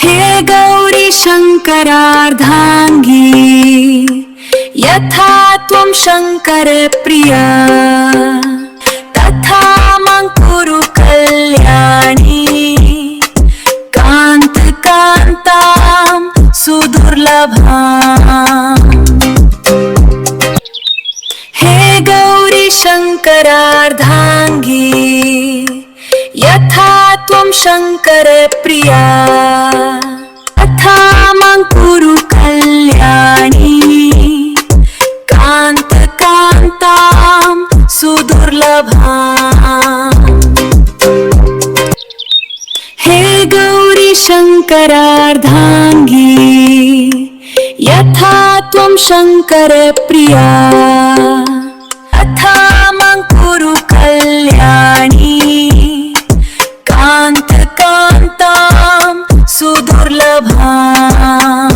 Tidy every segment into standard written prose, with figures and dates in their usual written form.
हे गौरी शङ्करार्धाङ्गी यथा त्वं शङ्करप्रिया तथा मां कुरु कल्याणी कान्तां सुदुर्लभाम्। हे गौरी शङ्करार्धाङ्गी यथा त्वं शङ्करप्रिया तथा मां कुरु कल्याणी कान्तां सुदुर्लभाम्। हे गौरी शङ्करार्धाङ्गी यथा त्वं शङ्करप्रिया तथा मां कुरु कल्याणी कान्तां सुदुर्लभाम्।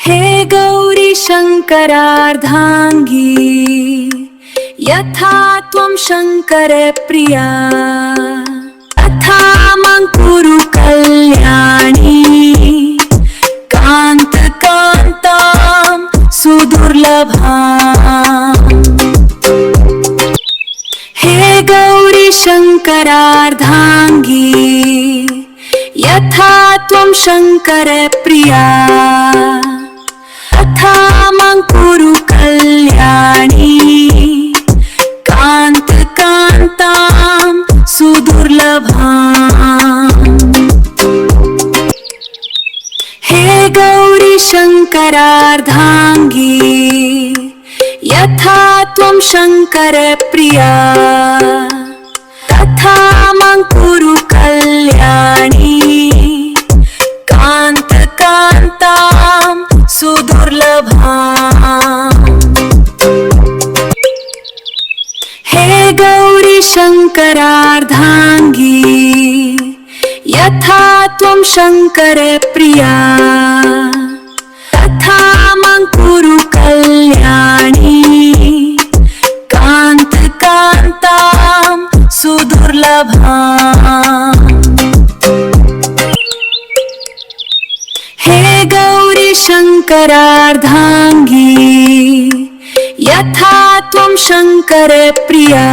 हे गौरी शङ्करार्धाङ्गी यथा त्वं शङ्करप्रिया तथा मां कुरु कल्याणी कान्तां सुदुर्लभाम्। हे गौरी शङ्करार्धाङ्गी यथा त्वं शङ्करप्रिया तथा मां कुरु कल्याणी कान्तां सुदुर्लभाम्। हे गौरी शङ्करार्धाङ्गी यथा त्वं शङ्करप्रिया तथा मां कुरु कल्याणी कान्तां सुदुर्लभाम्। हे गौरी शङ्करार्धाङ्गी यथा त्वं शङ्करप्रिया तथा मां कुरु कल्याणी कान्तां सुदुर्लभाम्। हे गौरी शङ्करार्धाङ्गी यथा त्वं शङ्करप्रिया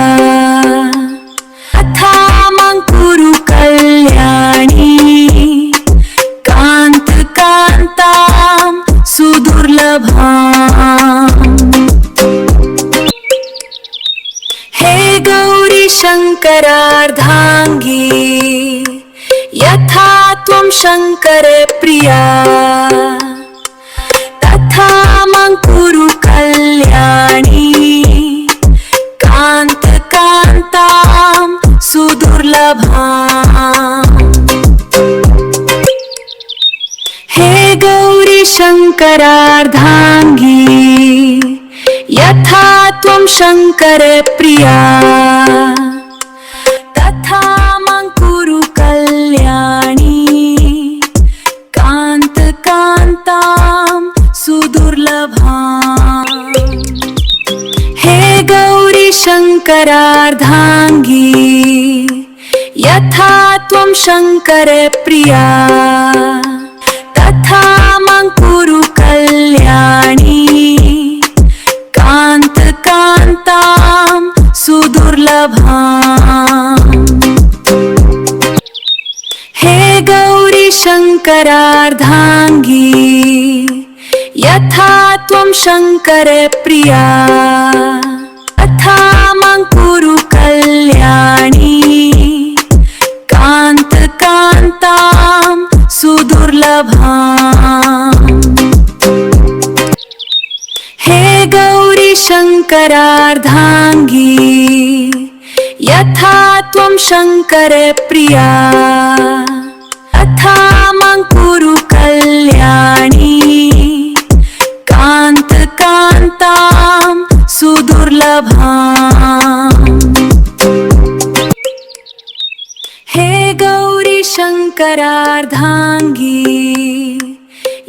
तथा मां कुरु कल्याणी कान्तां सुदुर्लभाम्। हे गौरी शङ्करार्धाङ्गी यथा त्वं शङ्करप्रिया तथा मां कुरु कल्याणी कान्तां सुदुर्लभाम्। हे गौरी शङ्करार्धाङ्गी यथा त्वं शङ्करप्रिया तथा मां कुरु कल्याणी कान्तां सुदुर्लभाम्। हे गौरी शङ्करार्धाङ्गी यथा त्वं शङ्करप्रिया तथा मां कुरु कल्याणी कान्तां सुदुर्लभाम्। हे गौरी शङ्करार्धाङ्गी यथा त्वं शङ्करप्रिया तथा मां कुरु कल्याणी कान्तां सुदुर्लभाम्। हे गौरी शङ्करार्धाङ्गी यथा त्वं शङ्करप्रिया तथा मां कुरु कल्याणी कान्तां सुदुर्लभाम्। हे गौरी शङ्करार्धाङ्गी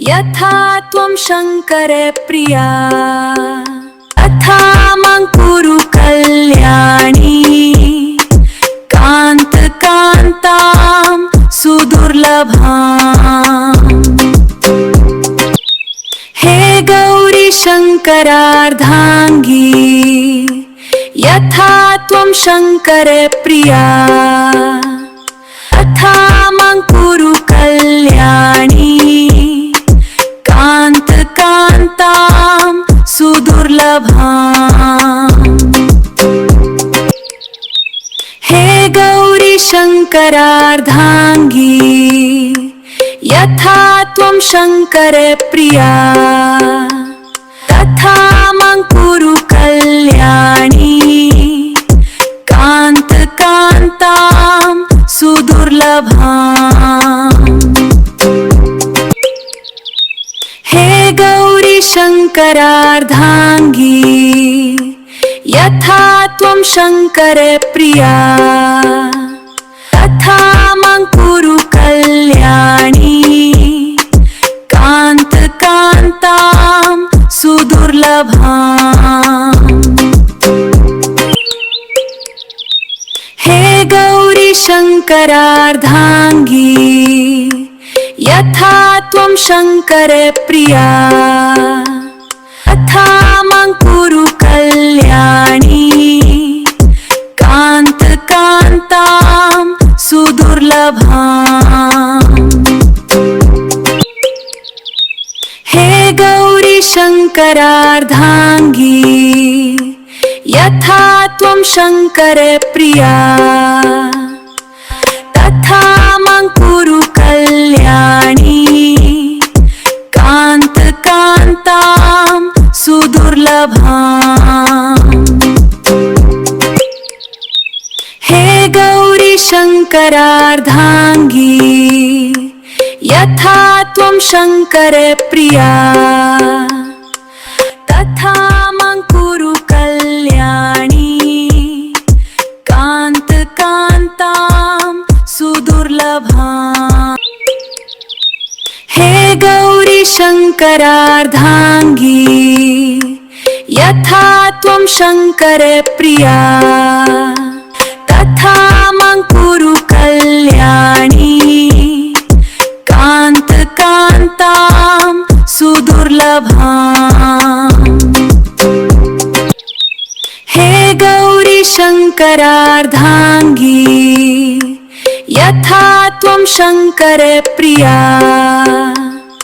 यथा त्वं शङ्करप्रिया तथा मां कुरु कल्याणी कान्तां शङ्करार्धाङ्गी यथा त्वं शङ्करे प्रिया तथा मां कुरु कल्याणी कान्तां सुदुर्लभाम्। हे गौरी शङ्करार्धाङ्गी यथा त्वं शङ्करे प्रिया तथा मां कुरु कल्याणी कान्तां सुदुर्लभाम्। हे गौरी शङ्करार्धाङ्गी यथा त्वं शङ्करे प्रिया तथा मां कुरु कल्याणी कान्तां सुदुर्लभाम्। हे गौरी शङ्करार्धाङ्गी यथा त्वं शङ्करे प्रिया तथा मां कुरु कल्याणी कान्तां सुदुर्लभाम्। हे गौरी शङ्करार्धाङ्गी यथा त्वं शङ्करे प्रिया तथा मां कुरु कल्याणी कान्तां सुदुर्लभाम्। हे गौरी शङ्करार्धाङ्गी यथा त्वं शङ्करे प्रिया तथा मां कुरु कल्याणी कान्तां सुदुर्लभाम्। हे गौरी शङ्करार्धाङ्गी यथा त्वं शङ्करे प्रिया तथा मां कुरु कल्याणी कान्तां सुदुर्लभाम्। हे गौरी शङ्करार्धाङ्गी यथा त्वं शङ्करे प्रिया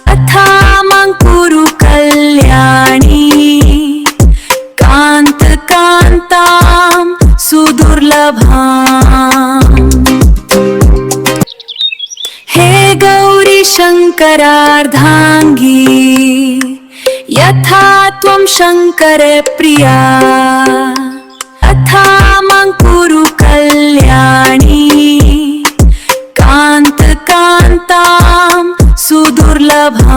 तथा मां कुरु कल्याणी कान्तां सुदुर्लभाम्। हे गौरी शङ्करार्धाङ्गी यथा त्वं शङ्करे प्रिया तथा मां कुरु कल्याणी कान्तां सुदुर्लभाम्।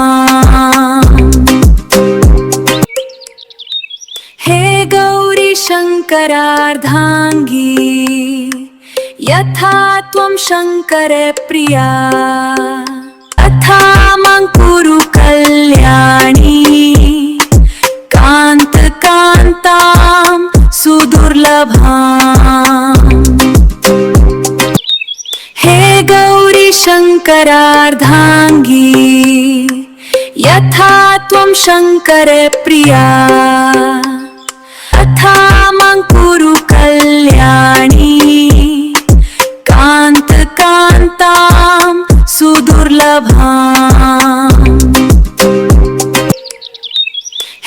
हे गौरी शङ्करार्धाङ्गी यथा त्वं शङ्करे प्रिया तथा मां कुरु कल्याणी कान्तां सुदुर्लभाम्। हे गौरी शङ्करार्धाङ्गी यथा त्वं शङ्करे प्रिया तथा मां कुरु कल्याणी कान्तां सुदुर्लभाम्।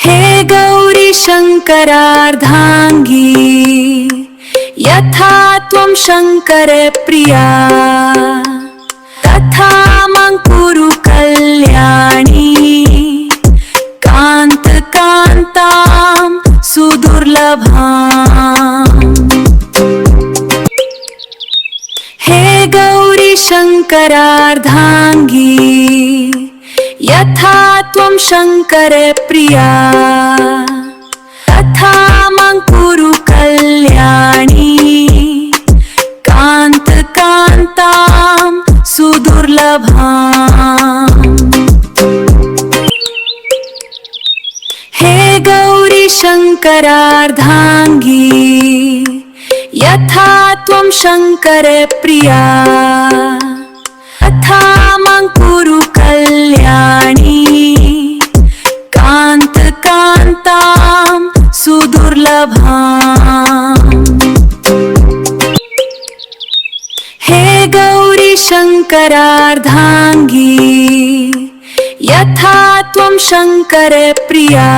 हे गौरी शङ्करार्धाङ्गी यथा त्वं शङ्करे प्रिया तथा मां कुरु कल्याणी कान्तां सुदुर्लभाम्। हे गौरी शङ्करार्धाङ्गी यथा त्वं शङ्करे प्रिया तथा मां कुरु कल्याणी कान्तां सुदुर्लभाम्। हे गौरी शङ्करार्धाङ्गी यथा त्वं शङ्करे प्रिया तथा मां कुरु कल्याणी कान्तां सुदुर्लभाम्। हे गौरी शङ्करार्धाङ्गी यथा त्वं शङ्करे प्रिया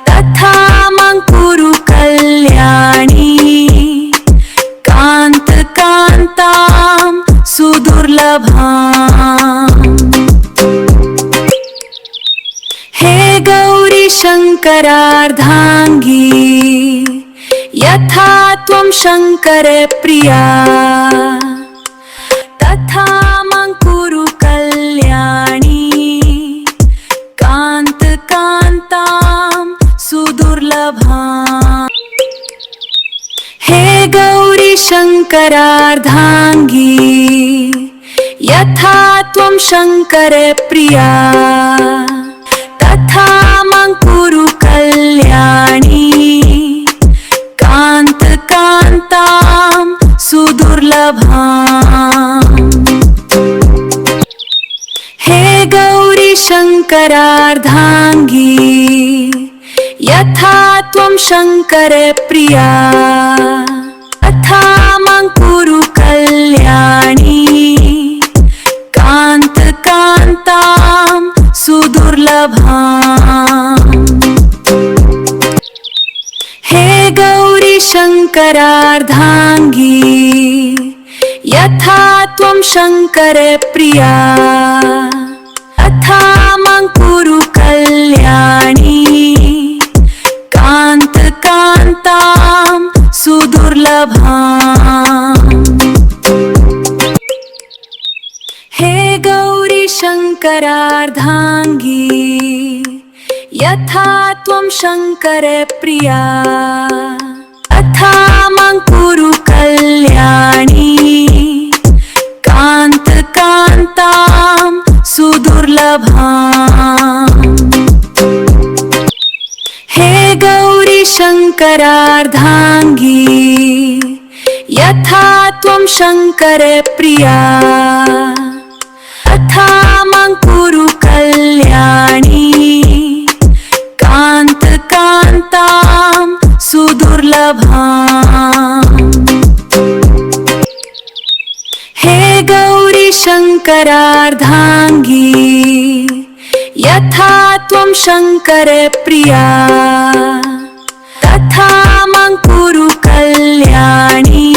तथा मां कुरु कल्याणी कान्तां सुदुर्लभाम्। हे गौरी शङ्करार्धाङ्गी यथा त्वं शङ्करे प्रिया तथा मां कुरु कल्याणी कान्तां सुदुर्लभाम्। हे गौरी शङ्करार्धाङ्गी यथा त्वं शङ्करे प्रिया तथा मां कुरु कल्याणी कान्तां सुदुर्लभाम्। हे गौरी शङ्करार्धाङ्गी यथा त्वं शङ्करे प्रिया तथा मां कुरु कल्याणी कान्तां सुदुर्लभाम्। हे गौरी शङ्करार्धाङ्गी यथा त्वं शङ्करे प्रिया तथा मां कुरु कल्याणी कान्तां सुदुर्लभाम्। हे गौरी शङ्करार्धाङ्गी यथा त्वं शङ्करे प्रिया तथा मां कुरु कल्याणी कान्तां सुदुर्लभाम्। हे गौरी शङ्करार्धाङ्गी यथा त्वं शङ्करे प्रिया तथा मां कुरु कल्याणी कान्तां सुदुर्लभाम्। हे गौरी शङ्करार्धाङ्गी यथा त्वं शङ्करे प्रिया तथा मां कुरु कल्याणी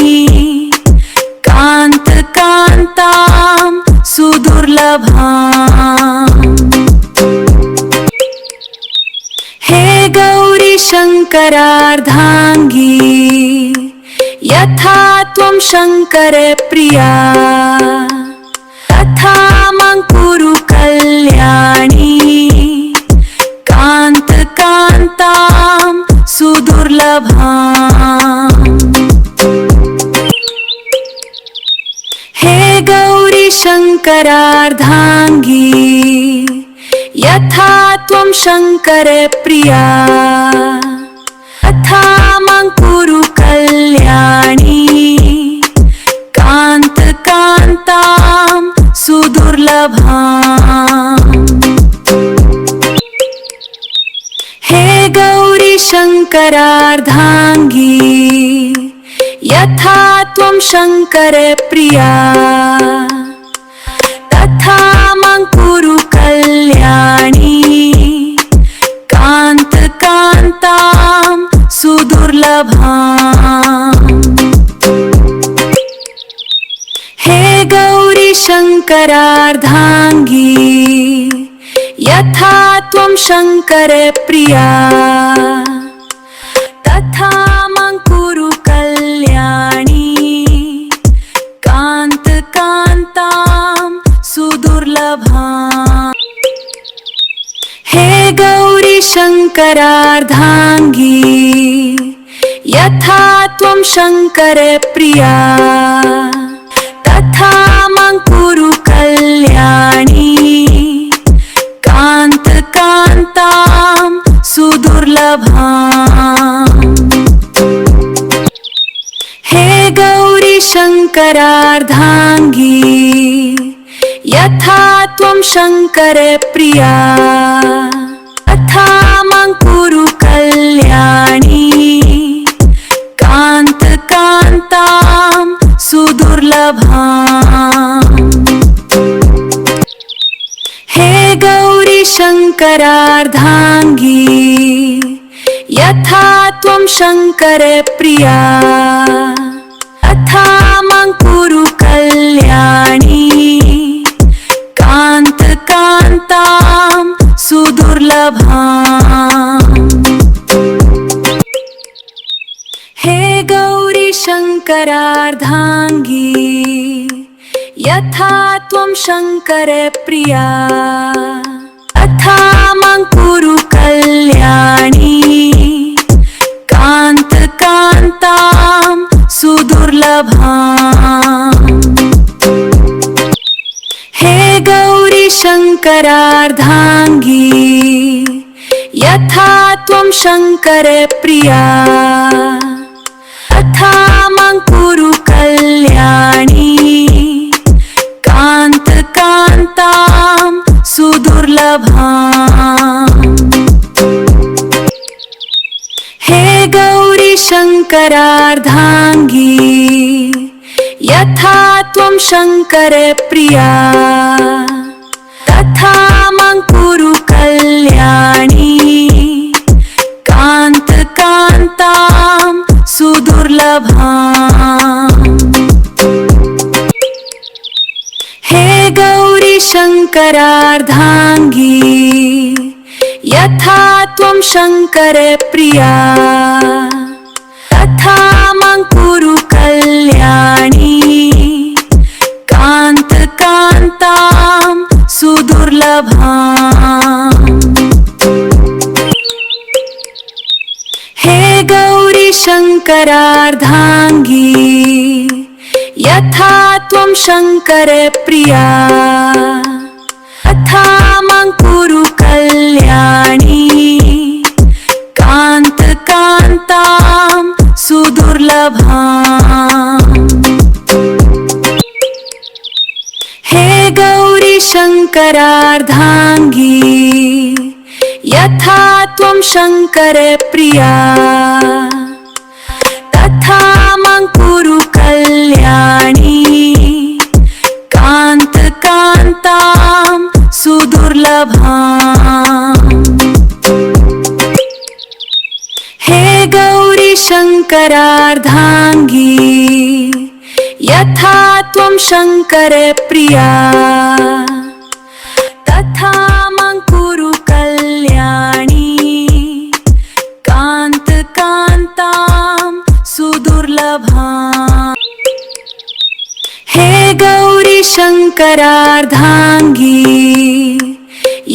कान्तां सुदुर्लभाम्। हे गौरी शङ्करार्धाङ्गी यथा त्वं शङ्करे प्रिया तथा मां कुरु कल्याणी कान्तां सुदुर्लभाम्। हे गौरी शङ्करार्धाङ्गी यथा त्वं शङ्करे प्रिया तथा मां कुरु कल्याणी कान्तां सुदुर्लभाम्। हे गौरी शङ्करार्धाङ्गी यथा त्वं शङ्करे प्रिया तथा मां कुरु कल्याणी कान्तां सुदुर्लभाम्। हे गौरी शङ्करार्धाङ्गी यथा त्वं शङ्करे प्रिया तथा मां कुरु कल्याणी कान्तां सुदुर्लभाम्। हे गौरी शङ्करार्धाङ्गी यथा त्वं शङ्करे प्रिया तथा मां कुरु कल्याणी कान्तां सुदुर्लभाम्। हे गौरी शङ्करार्धाङ्गी यथा त्वं शङ्करे प्रिया तथा मां कुरु कल्याणी कान्तां सुदुर्लभाम्। हे गौरी शङ्करार्धाङ्गी यथा त्वं शङ्करप्रिया तथा मां कुरु कल्याणी कान्तां सुदुर्लभाम्। हे गौरी शङ्करार्धाङ्गी यथा त्वं शङ्करप्रिया तथा मां कुरु कल्याणी कान्तां सुदुर्लभाम्। हे गौरी शङ्करार्धाङ्गी यथा त्वं शङ्करप्रिया तथा मां कुरु कल्याणी कान्तां सुदुर्लभाम्। हे गौरी शङ्करार्धाङ्गी यथा त्वं शङ्करप्रिया तथा मां कुरु कल्याणी कान्तां सुदुर्लभाम्। हे गौरी शङ्करार्धाङ्गी यथा त्वं शङ्करप्रिया तथा मां कुरु कल्याणी कान्तां सुदुर्लभाम्। हे गौरी शङ्करार्धाङ्गी यथा त्वं शङ्करप्रिया तथा मां कुरु कल्याणी कान्तां सुदुर्लभाम्। हे गौरी शङ्करार्धाङ्गी यथा त्वं शङ्करप्रिया तथा मां कुरु कल्याणी कान्तां सुदुर्लभाम्। हे गौरी शङ्करार्धाङ्गी यथा त्वं शङ्करप्रिया तथा मां कुरु कल्याणी कान्तां सुदुर्लभाम्। हे गौरी शङ्करार्धाङ्गी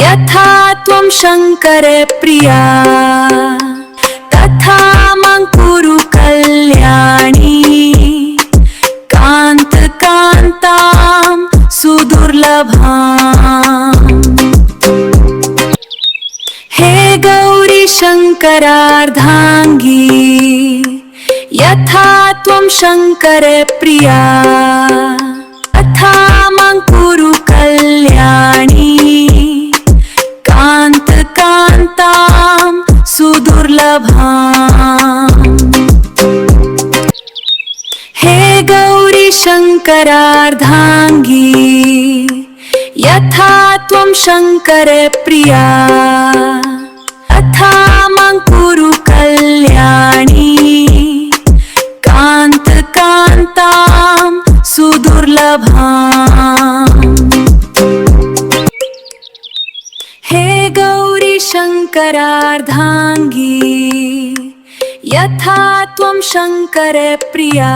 यथा त्वं शङ्करप्रिया तथा मां कुरु कल्याणी कान्तां सुदुर्लभाम्। हे गौरी शङ्करार्धाङ्गी यथा त्वं शङ्करप्रिया तथा मां कुरु कल्याणी कान्तां सुदुर्लभाम्। हे गौरी शङ्करार्धाङ्गी यथा त्वं शङ्करप्रिया तथा मां कुरु कल्याणी कान्तां सुदुर्लभाम्। हे गौरी शङ्करार्धाङ्गी यथा त्वं शङ्करप्रिया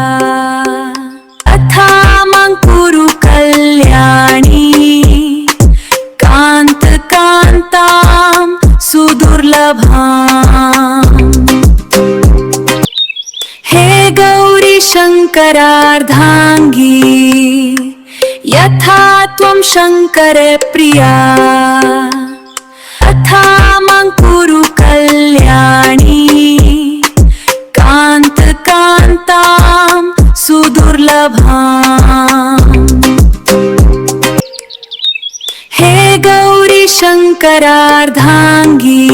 तथा मां कुरु कल्याणी कान्तां सुदुर्लभाम्। हे गौरी शङ्करार्धाङ्गी यथा त्वं शङ्करप्रिया तथा मां कुरु कल्याणी कान्तां सुदुर्लभाम्। हे गौरी शङ्करार्धाङ्गी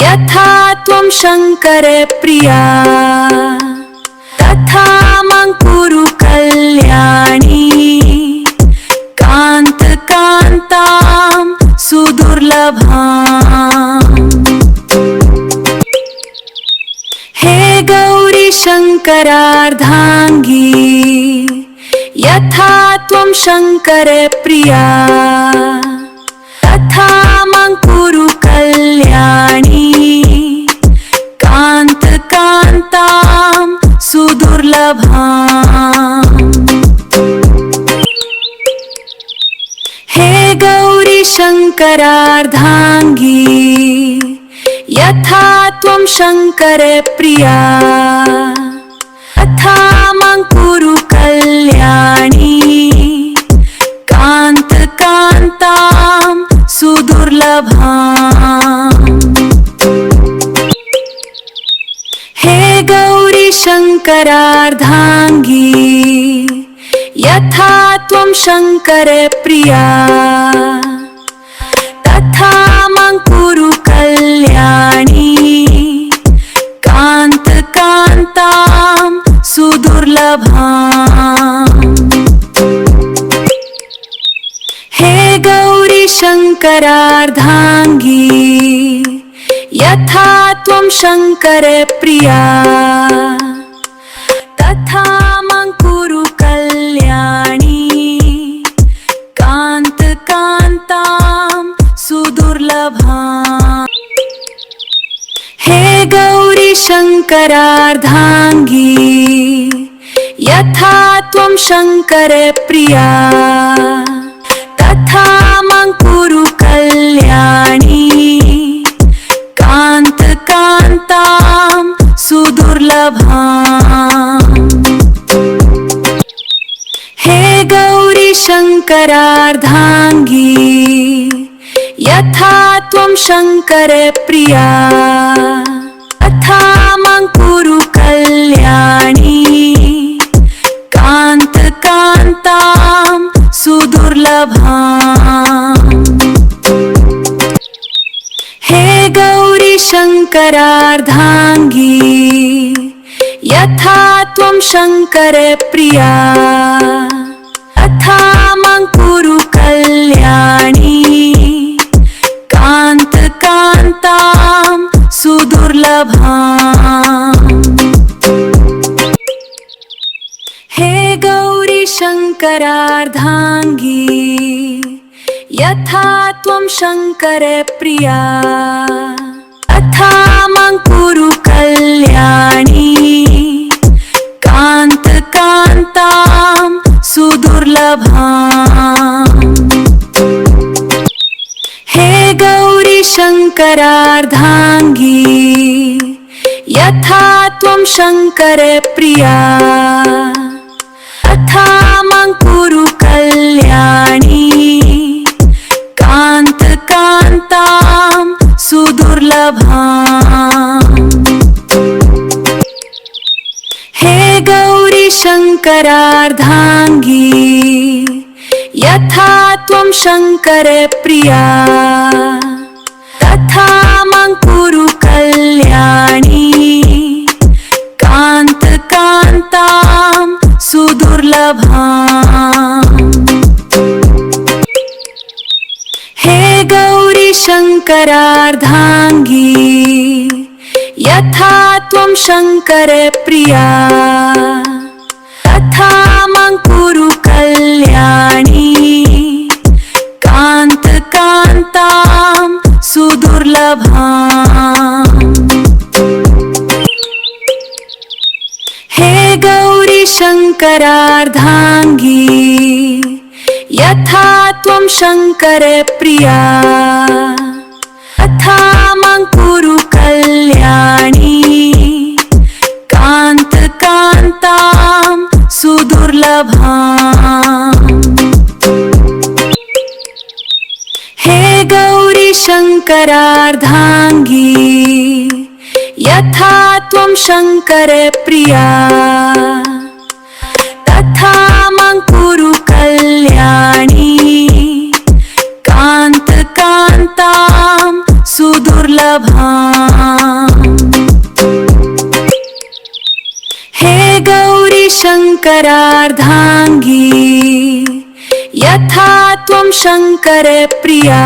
यथा त्वं शङ्करप्रिया तथा शङ्करार्धाङ्गी यथा त्वं शङ्करप्रिया तथा मां कुरु कल्याणी कान्तां सुदुर्लभाम्। हे गौरी शङ्करार्धाङ्गी यथा त्वं शङ्करप्रिया तथा मां कुरु कल्याणी कान्तां सुदुर्लभाम्। हे गौरी शङ्करार्धाङ्गी यथा त्वं शङ्करप्रिया तथा मां कुरु कल्याणी कान्तां सुदुर्लभाम्। हे गौरी शङ्करार्धाङ्गी यथा त्वं शङ्करप्रिया तथा मां कुरु कल्याणी कान्तां सुदुर्लभाम्। हे गौरी शङ्करार्धाङ्गी यथा त्वं शङ्करप्रिया तथा मां कुरु कल्याणी कान्तां सुदुर्लभाम्। हे गौरी शङ्करार्धाङ्गी यथा त्वं शङ्करप्रिया तथा मां कुरु कल्याणी कान्तां सुदुर्लभाम्। हे गौरी शङ्करार्धाङ्गी यथा त्वं शङ्करप्रिया तथा मां कुरु कल्याणी कान्तां सुदुर्लभाम्। हे गौरी शङ्करार्धाङ्गी यथा त्वं शङ्करप्रिया तथा मां कुरु कल्याणी कान्तां सुदुर्लभाम्। हे गौरी शङ्करार्धाङ्गी यथा त्वं शङ्करप्रिया तथा मां कुरु कल्याणी कान्तां सुदुर्लभाम्। हे गौरी शङ्करार्धाङ्गी यथा त्वं शङ्करप्रिया तथा मां कुरु कल्याणी कान्तां सुदुर्लभाम्। हे गौरी शङ्करार्धाङ्गी यथा त्वं शङ्करप्रिया तथा मां कुरु कल्याणी कान्तां सुदुर्लभाम्। हे गौरी शङ्करार्धाङ्गी यथा त्वं शङ्करप्रिया तथा मां कुरु कल्याणी कान्तां सुदुर्लभाम्। हे गौरी शङ्करार्धाङ्गी यथा त्वं शङ्करप्रिया तथा मां कुरु कल्याणी कान्तां सुदुर्लभाम्। हे गौरी शङ्करार्धाङ्गी यथा त्वं शङ्करप्रिया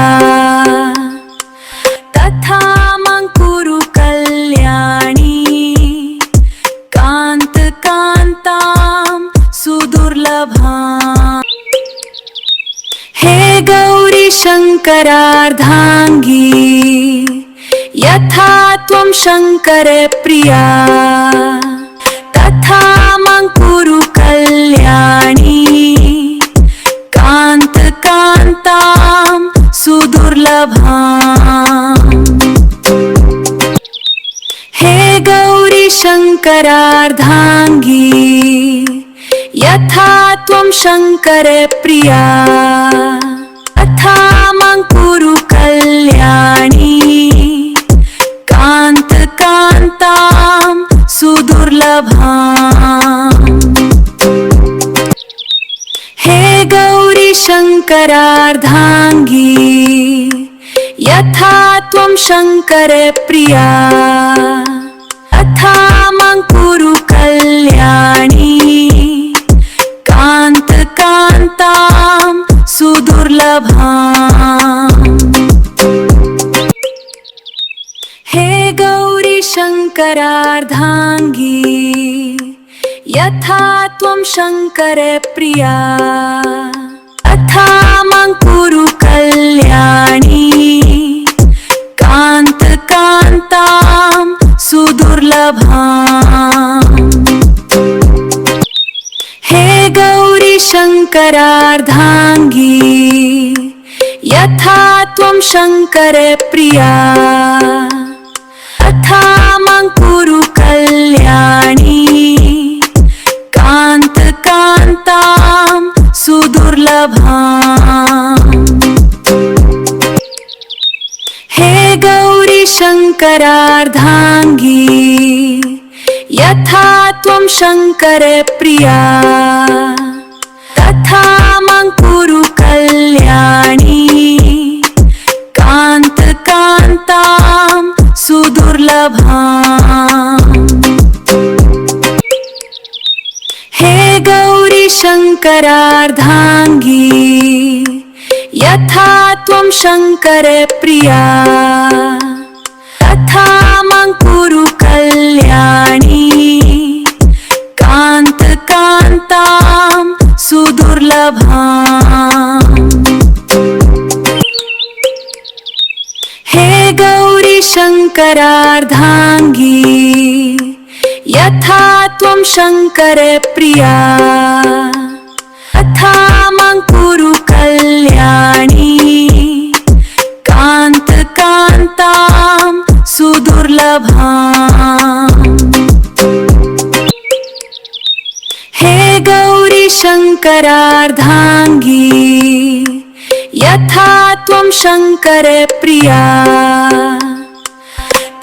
तथा मां कुरु कल्याणी कान्तां शङ्करार्धाङ्गी यथा त्वं शङ्करे प्रिया तथा मां कुरु कल्याणी कान्तकान्तां सुदुर्लभाम् हे गौरी शङ्करार्धाङ्गी यथा त्वं शङ्करे प्रिया तथा मां कुरु कल्याणी कान्तकान्तां सुदुर्लभाम् हे गौरी शङ्करार्धाङ्गी यथा त्वं शङ्करे प्रिया तथा मां कुरु कल्याणी कान्तकान्तां सुदुर्लभाम् हे गौरी शङ्करार्धाङ्गी यथा त्वं शङ्करे प्रिया तथा मां कुरु कल्याणी कान्तकान्तां सुदुर्लभाम् हे गौरी शङ्करार्धाङ्गी यथा त्वं शङ्करे प्रिया तथा मां कुरु कल्याणी कान्तकान्तां सुदुर्लभाम् हे गौरी शङ्करार्धाङ्गी यथा त्वं शङ्करे प्रिया तथा मां कुरु कल्याणी कान्तकान्तां सुदुर्लभाम् हे गौरी शङ्करार्धाङ्गी यथा त्वं शङ्करे प्रिया तथा मां कुरु कल्याणी कान्तकान्तां सुदुर्लभाम् हे गौरी शङ्करार्धाङ्गी यथा त्वं शङ्करे प्रिया तथा मां कुरु कल्याणी कान्तकान्तां सुदुर्लभाम् हे गौरी शङ्करार्धाङ्गी यथा त्वं शङ्करे प्रिया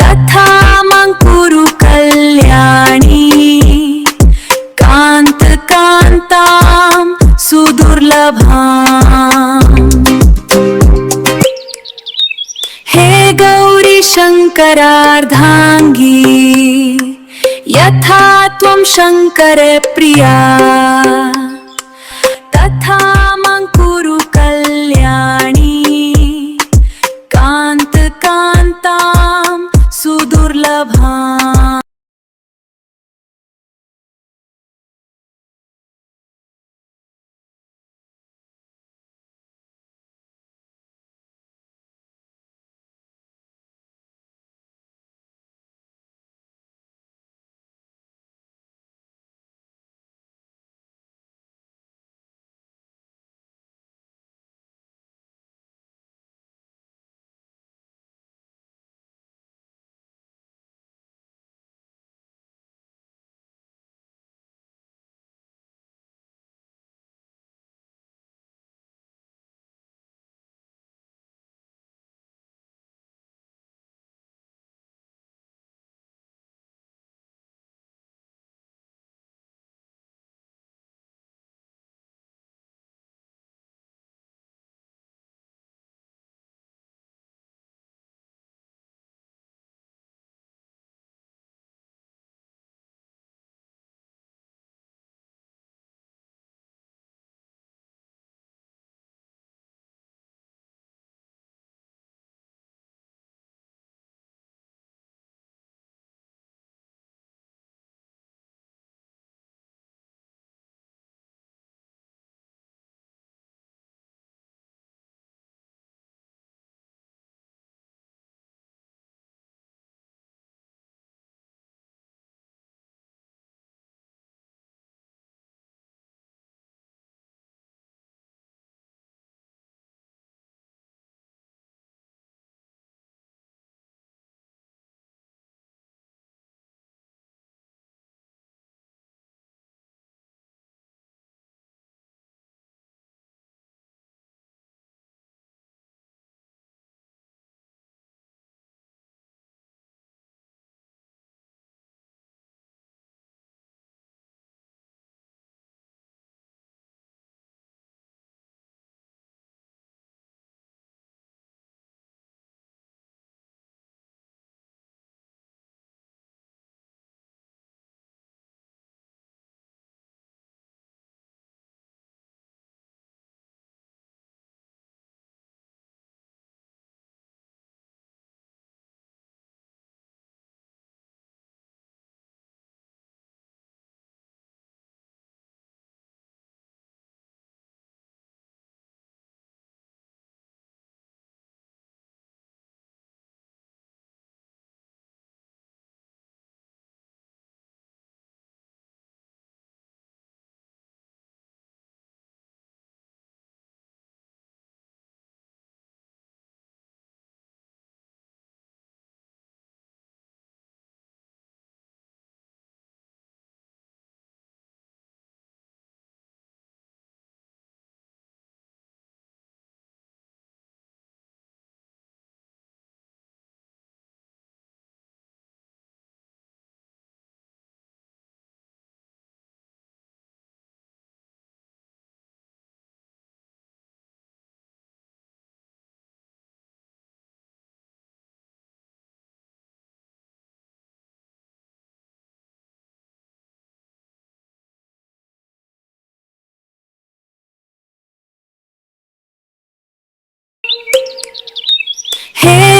तथा मां कुरु कल्याणी कान्तकान्तां सुदुर्लभाम् हे गौरी शङ्करार्धाङ्गी यथा त्वं शङ्करे प्रिया तथा मां कुरु कल्याणी कान्तकान्तां सुदुर्लभाम्।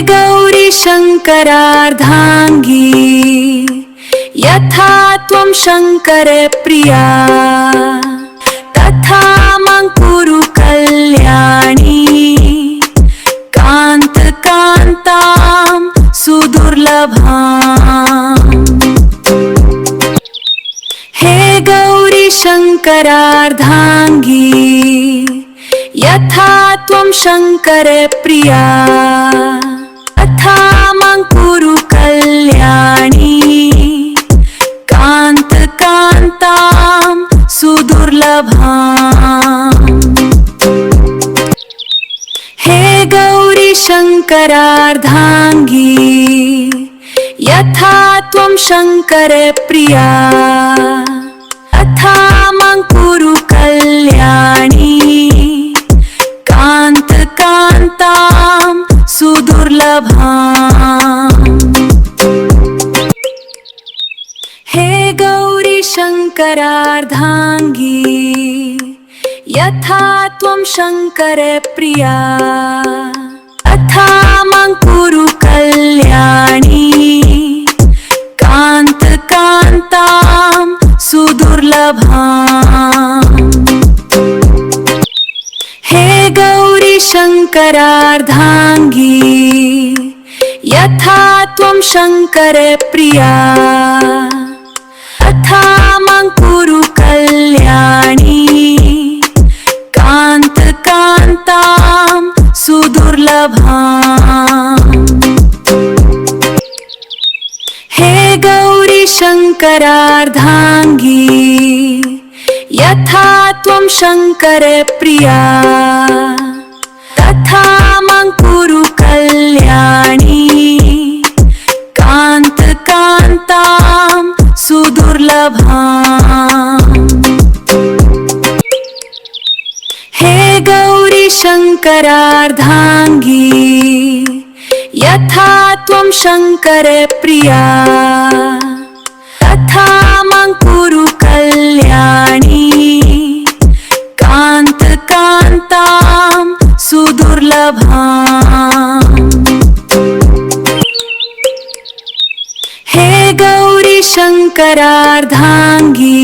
गौरी शङ्करार्धाङ्गी यथा त्वं शङ्करप्रिया तथा मां कुरु कल्याणी कान्तां सुदुर्लभाम्। हे गौरी शङ्करार्धाङ्गी यथा त्वं शङ्करप्रिया तथा मां कुरु कल्याणी कान्तां सुदुर्लभाम्। हे गौरी शङ्करार्धाङ्गी यथा त्वं शङ्करप्रिया तथा मां कुरु कल्याणी कान्तां सुदुर्लभाम्। हे गौरी शङ्करार्धाङ्गी यथा त्वं शङ्करप्रिया तथा मां कुरु कल्याणी कान्तां सुदुर्लभाम्। हे गौरी शङ्करार्धाङ्गी यथा त्वं शङ्करप्रिया तथा मां कुरु कल्याणी कान्तां सुदुर्लभाम्। हे गौरी शङ्करार्धाङ्गी यथा त्वं शङ्करप्रिया तथा मां कुरु कल्याणी कान्तां सुदुर्लभाम्। हे गौरी शङ्करार्धाङ्गी यथा त्वं शङ्करप्रिया तथा मां कुरु कल्याणी कान्तां सुदुर्लभाम्। हे गौरी शङ्करार्धाङ्गी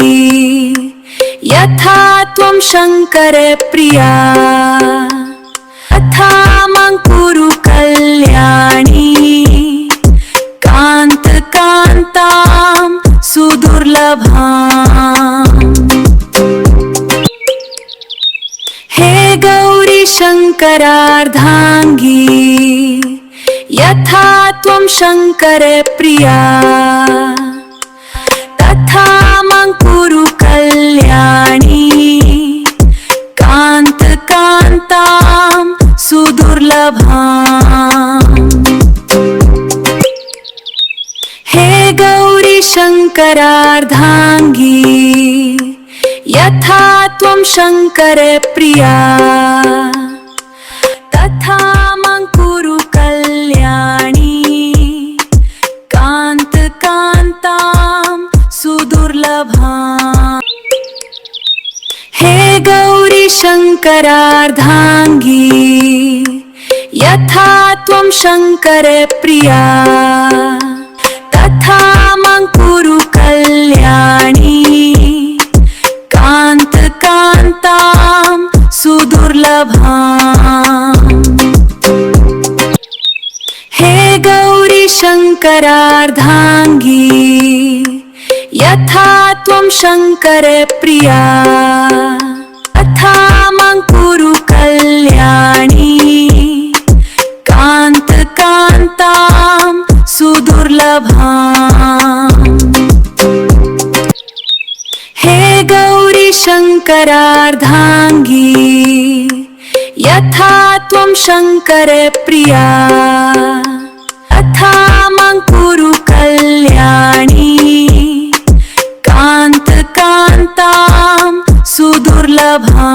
यथा त्वं शङ्करप्रिया तथा मां कुरु कल्याणी कान्तां सुदुर्लभाम्। हे गौरी शङ्करार्धाङ्गी यथा त्वं शङ्करप्रिया तथा मां कुरु कल्याणी कान्तां सुदुर्लभाम्। हे गौरी शङ्करार्धाङ्गी यथा त्वं शङ्करप्रिया तथा मां कुरु कल्याणी कान्तां सुदुर्लभाम्। हे गौरी शङ्करार्धाङ्गी यथा त्वं शङ्करप्रिया तथा मां कुरु कल्याणी कान्तां सुदुर्लभाम्। हे गौरी शङ्करार्धाङ्गी यथा त्वं शङ्करप्रिया तथा मां कुरु कल्याणी कान्तां सुदुर्लभाम्। हे गौरी शङ्करार्धाङ्गी यथा त्वं शङ्करप्रिया तथा मां कुरु कल्याणी कान्तां सुदुर्लभाम्।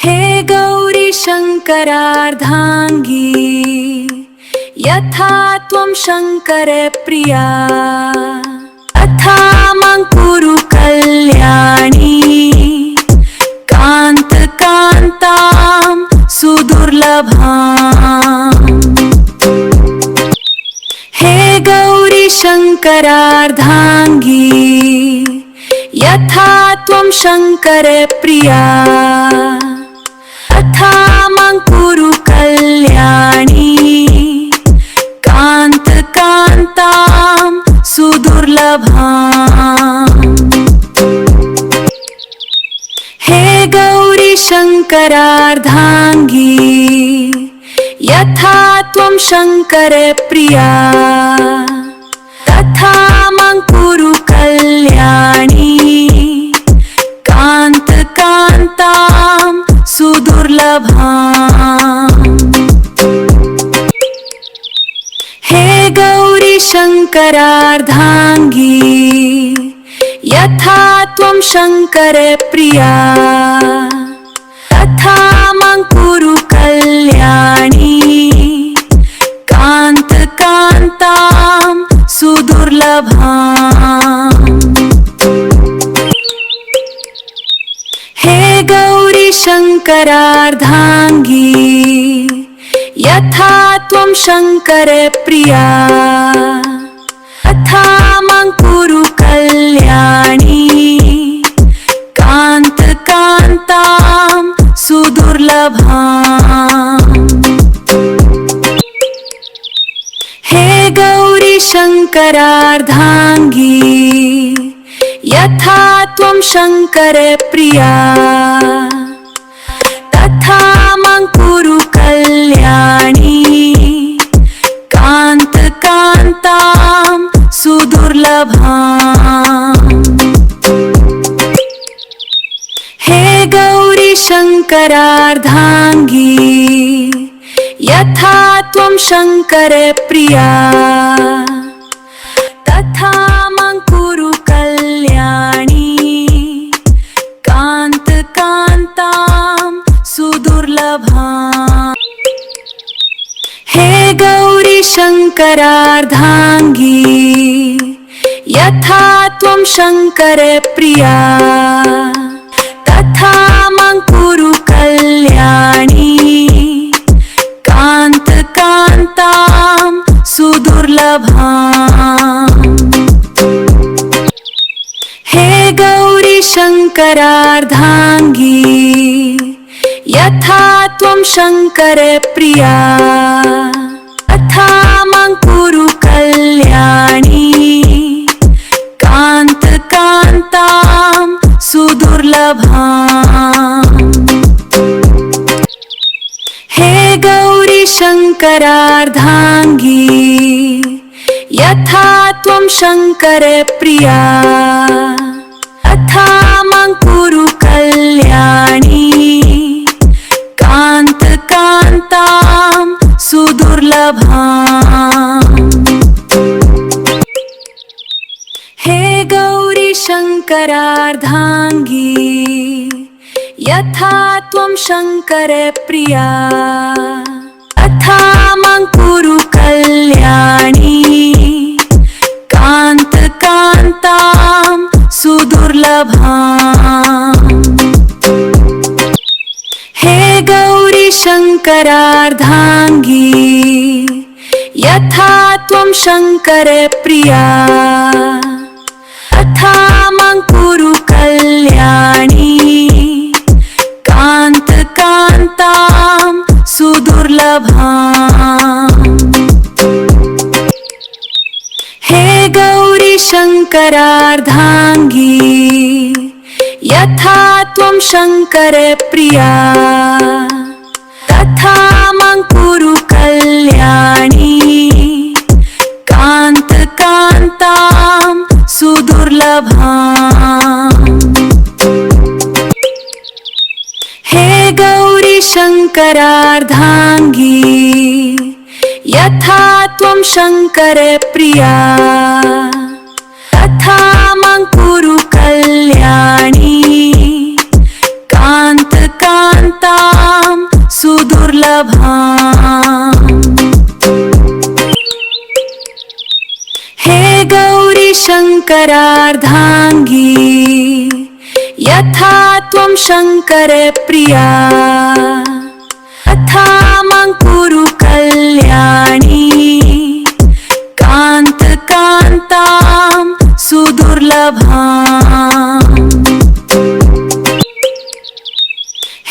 हे गौरी शङ्करार्धाङ्गी यथा त्वं शङ्करप्रिया तथा मां कुरु कल्याणी कान्तां शङ्करार्धाङ्गी यथा त्वं शङ्करप्रिया तथा मां कुरु कल्याणी कान्तकान्तां सुदुर्लभाम्। हे गौरी शङ्करार्धाङ्गी यथा त्वं शङ्करप्रिया तथा मां कुरु कल्याणी कान्तकान्तां सुदुर्लभाम्। हे गौरी शङ्करार्धाङ्गी यथा त्वं शङ्करप्रिया तथा मां कुरु कल्याणी कान्तकान्तां सुदुर्लभाम्। हे गौरी शङ्करार्धाङ्गी यथा त्वं शङ्करप्रिया तथा मां कुरु कल्याणी कान्तकान्तां सुदुर्लभाम्। हे गौरी शङ्करार्धाङ्गी यथा त्वं शङ्करप्रिया तथा मां कुरु कल्याणी कान्तकान्तां सुदुर्लभाम्। हे गौरी शङ्करार्धाङ्गी यथा त्वं शङ्करप्रिया तथा मां कुरु कल्याणी कान्तकान्तां सुदुर्लभाम्। हे गौरी शङ्करार्धाङ्गी यथा त्वं शङ्करप्रिया तथा मां कुरु कल्याणी कान्तकान्तां सुदुर्लभाम्। हे गौरी शङ्करार्धाङ्गी यथा त्वं शङ्करप्रिया तथा मां कुरु कल्याणी कान्तकान्तां सुदुर्लभाम्। हे गौरी शङ्करार्धाङ्गी यथा त्वं शङ्करप्रिया तथा मां कुरु कल्याणी कान्तकान्तां सुदुर्लभाम्। हे गौरी शङ्करार्धाङ्गी यथा त्वं शङ्करप्रिया तथा मां कुरु कल्याणी कान्तकान्तां सुदुर्लभाम्। हे गौरी शङ्करार्धाङ्गी यथा त्वं शङ्करप्रिया तथा मां कुरु कल्याणी कान्तकान्तां सुदुर्लभाम्। हे गौरी शङ्करार्धाङ्गी यथा त्वं शङ्करप्रिया तथा मां कुरु कल्याणी कान्तकान्तां सुदुर्लभाम्। हे गौरी शङ्करार्धाङ्गी यथा त्वं शङ्करप्रिया तथा मां कुरु कल्याणी कान्तकान्तां सुदुर्लभाम्। हे गौरी शङ्करार्धाङ्गी यथा त्वं शङ्करप्रिया तथा मां कुरु कल्याणी कान्तकान्तां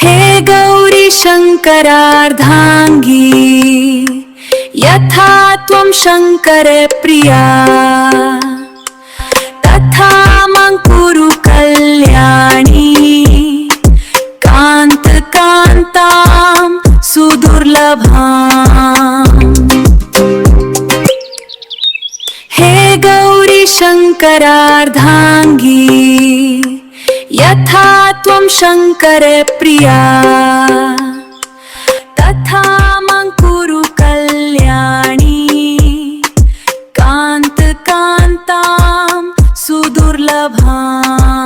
हे गौरी शङ्करार्धाङ्गी यथा त्वं शङ्कर प्रिया तथा मां कुरु कल्याणी कान्त कान्तां सुदुर्लभाम्। हे गौरी शङ्करार्धाङ्गी यथा त्वं शङ्कर प्रिया तथा मां कुरु कल्याणी कान्त कान्तां सुदुर्लभाम्।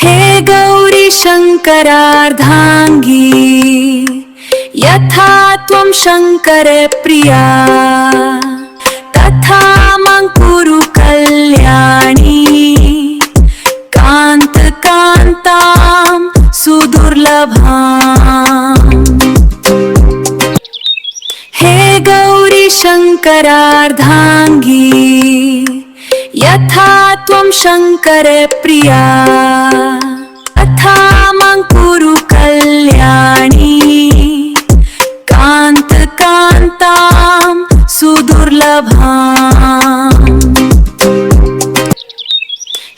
हे गौरी शङ्करार्धाङ्गी यथा त्वं शङ्कर प्रिया तथा मां कुरु कल्याणी कान्त कान्तां सुदुर्लभाम्। हे गौरी शङ्करार्धाङ्गी यथा त्वं शङ्कर प्रिया तथा मां कुरु कल्याणी कान्त कान्तां सुदुर्लभाम्।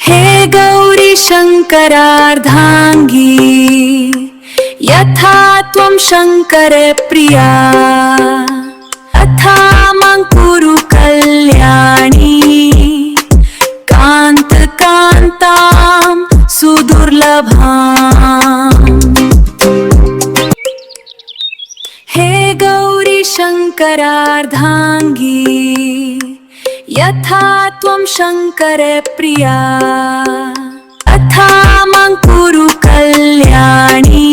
हे गौरी शङ्करार्धाङ्गी यथा त्वं शङ्कर प्रिया तथा मां कुरु कल्याणी कान्त कान्तां सुदुर्लभाम्। हे गौरी शङ्करार्धाङ्गी यथा त्वं शङ्कर प्रिया तथा मां कुरु कल्याणी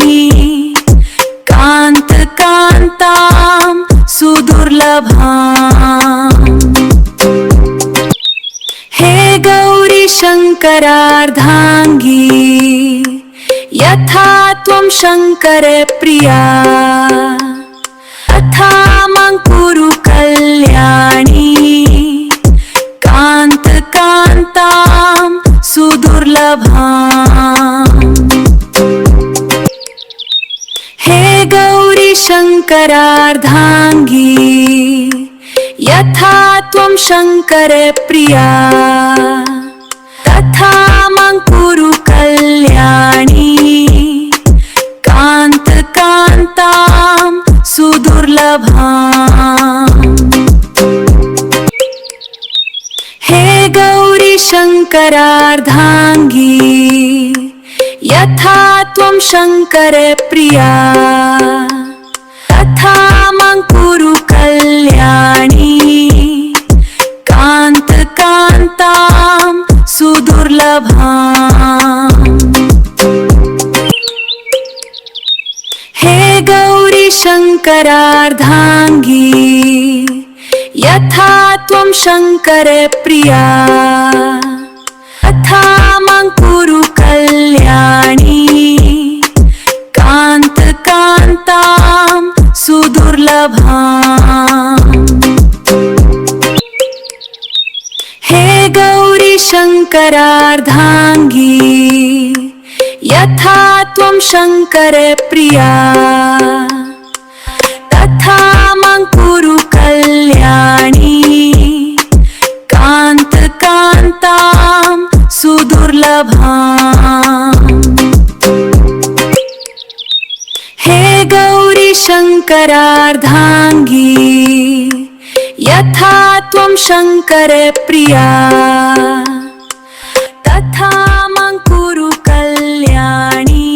कान्त कान्तां सुदुर्लभाम्। हे गौरी शङ्करार्धाङ्गी यथा त्वं शङ्कर प्रिया तथा मां कुरु कल्याणी कान्त कान्तां सुदुर्लभाम्। हे गौरी शङ्करार्धाङ्गी यथा त्वं शङ्कर प्रिया तथा मां कुरु कल्याणी कान्त कान्तां सुदुर्लभाम्। हे गौरी शङ्करार्धाङ्गी यथा त्वं शङ्कर प्रिया तथा मां कुरु कल्याणी कान्त कान्तां सुदुर्लभाम्। हे गौरी शङ्करार्धाङ्गी यथा त्वं शङ्कर प्रिया तथा मां कुरु कल्याणी कान्त कान्तां सुदुर्लभाम्। हे गौरी शङ्करार्धाङ्गी यथा त्वं शङ्कर प्रिया तथा मां कुरु कल्याणी कान्त कान्तां सुदुर्लभाम्। हे गौरी शङ्करार्धाङ्गी यथा त्वं शङ्कर प्रिया तथा मां कुरु कल्याणी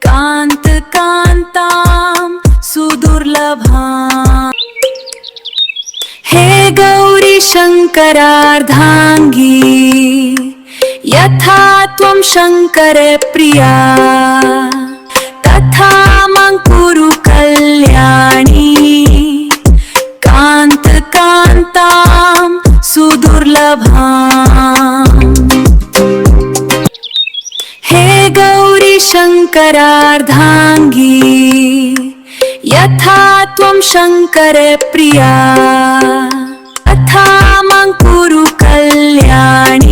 कान्त कान्तां सुदुर्लभाम्। हे गौरी शङ्करार्धाङ्गी यथा त्वं शङ्कर प्रिया तथा मां कुरु कल्याणी कान्त कान्तां सुदुर्लभाम्। हे गौरी शङ्करार्धाङ्गी यथा त्वं शङ्कर प्रिया तथा मां कुरु कल्याणी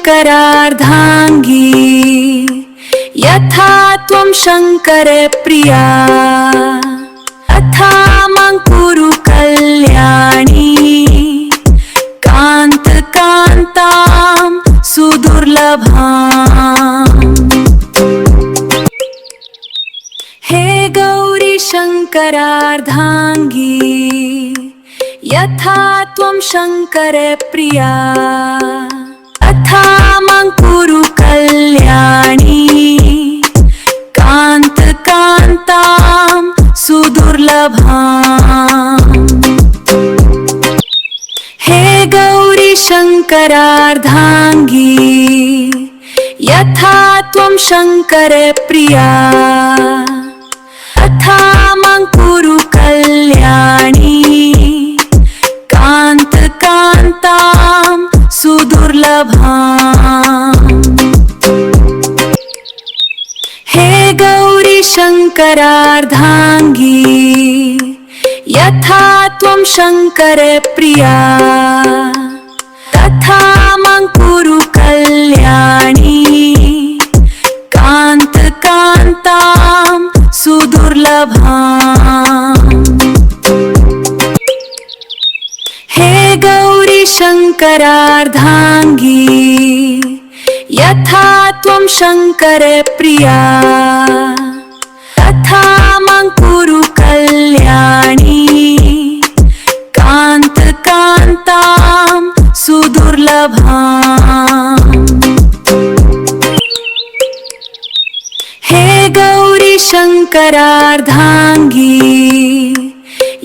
शङ्करार्धाङ्गी यथा त्वं शङ्करप्रिया तथा मां कुरु कल्याणी कान्तकान्तां सुदुर्लभाम्। हे गौरी शङ्करार्धाङ्गी यथा त्वं शङ्करप्रिया तथा मां कुरु कल्याणी कान्तकान्तां सुदुर्लभाम्। हे गौरी शङ्करार्धाङ्गी यथा त्वं शङ्करप्रिया तथा मां कुरु कल्याणी कान्तकान्तां सुदुर्लभाम्। हे गौरी शङ्करार्धाङ्गी यथा त्वं शङ्करप्रिया तथा मां कुरु कल्याणी कान्तकान्तां सुदुर्लभाम्। हे गौरी शङ्करार्धाङ्गी यथा त्वं शङ्करप्रिया तथा मां कुरु कल्याणी कान्तकान्तां सुदुर्लभाम्। हे गौरी शङ्करार्धाङ्गी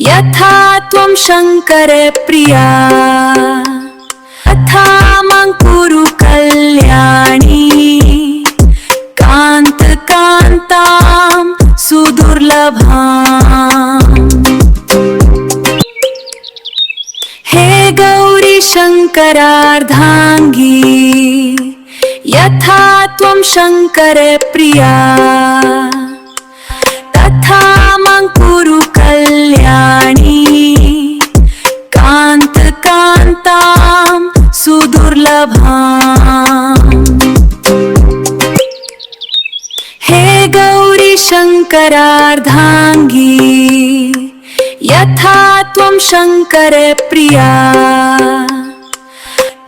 यथा त्वं शङ्करप्रिया तथा मां कुरु कल्याणी कान्तकान्तां सुदुर्लभाम्। हे गौरी शङ्करार्धाङ्गी यथा त्वं शङ्करप्रिया तथा मां कुरु कल्याणी कान्तकान्तां सुदुर्लभाम्। हे गौरी शङ्करार्धाङ्गी यथा त्वं शङ्करप्रिया